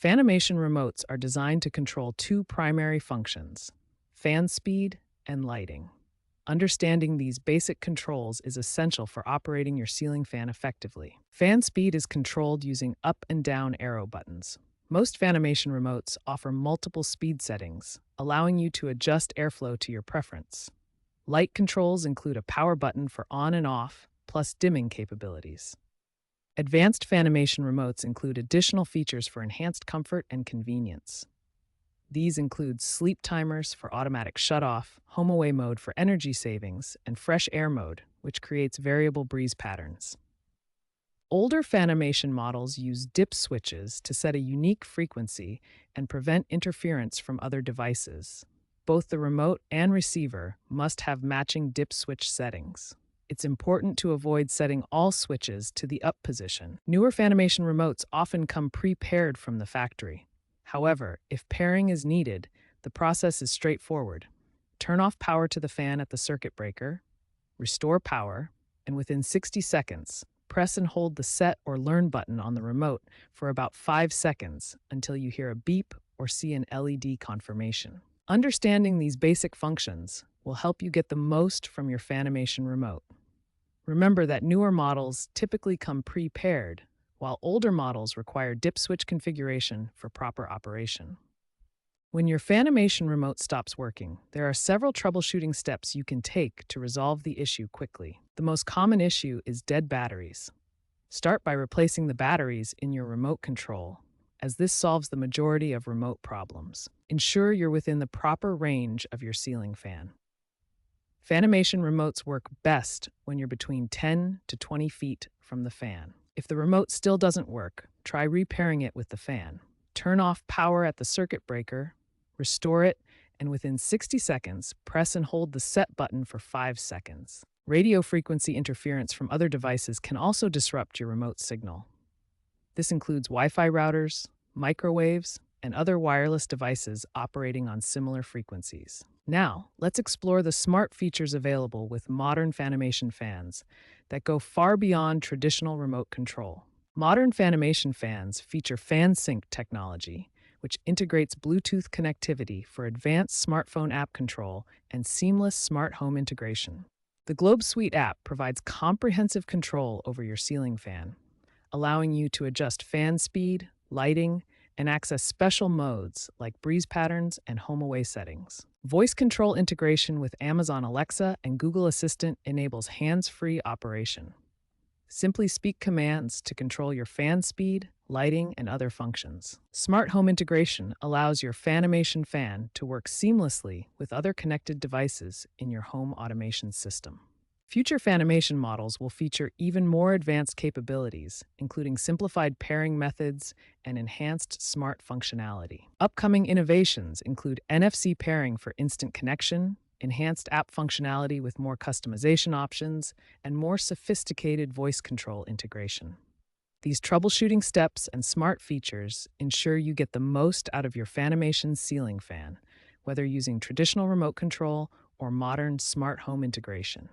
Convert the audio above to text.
Fanimation remotes are designed to control two primary functions: fan speed and lighting. Understanding these basic controls is essential for operating your ceiling fan effectively. Fan speed is controlled using up and down arrow buttons. Most Fanimation remotes offer multiple speed settings, allowing you to adjust airflow to your preference. Light controls include a power button for on and off, plus dimming capabilities. Advanced Fanimation remotes include additional features for enhanced comfort and convenience. These include sleep timers for automatic shutoff, home away mode for energy savings, and fresh air mode, which creates variable breeze patterns. Older Fanimation models use dip switches to set a unique frequency and prevent interference from other devices. Both the remote and receiver must have matching dip switch settings. It's important to avoid setting all switches to the up position. Newer Fanimation remotes often come pre-paired from the factory. However, if pairing is needed, the process is straightforward. Turn off power to the fan at the circuit breaker, restore power, and within 60 seconds, press and hold the Set or Learn button on the remote for about 5 seconds until you hear a beep or see an LED confirmation. Understanding these basic functions will help you get the most from your Fanimation remote. Remember that newer models typically come pre-paired, while older models require dip switch configuration for proper operation. When your Fanimation remote stops working, there are several troubleshooting steps you can take to resolve the issue quickly. The most common issue is dead batteries. Start by replacing the batteries in your remote control, as this solves the majority of remote problems. Ensure you're within the proper range of your ceiling fan. Fanimation remotes work best when you're between 10 to 20 feet from the fan. If the remote still doesn't work, try repairing it with the fan. Turn off power at the circuit breaker, restore it, and within 60 seconds, press and hold the Set button for 5 seconds. Radio frequency interference from other devices can also disrupt your remote signal. This includes Wi-Fi routers, microwaves, and other wireless devices operating on similar frequencies. Now, let's explore the smart features available with modern Fanimation fans that go far beyond traditional remote control. Modern Fanimation fans feature FanSync technology, which integrates Bluetooth connectivity for advanced smartphone app control and seamless smart home integration. The Globe Suite app provides comprehensive control over your ceiling fan, allowing you to adjust fan speed, lighting, and access special modes like breeze patterns and home away settings. Voice control integration with Amazon Alexa and Google Assistant enables hands-free operation. Simply speak commands to control your fan speed, lighting, and other functions. Smart home integration allows your Fanimation fan to work seamlessly with other connected devices in your home automation system. Future Fanimation models will feature even more advanced capabilities, including simplified pairing methods and enhanced smart functionality. Upcoming innovations include NFC pairing for instant connection, enhanced app functionality with more customization options, and more sophisticated voice control integration. These troubleshooting steps and smart features ensure you get the most out of your Fanimation ceiling fan, whether using traditional remote control or modern smart home integration.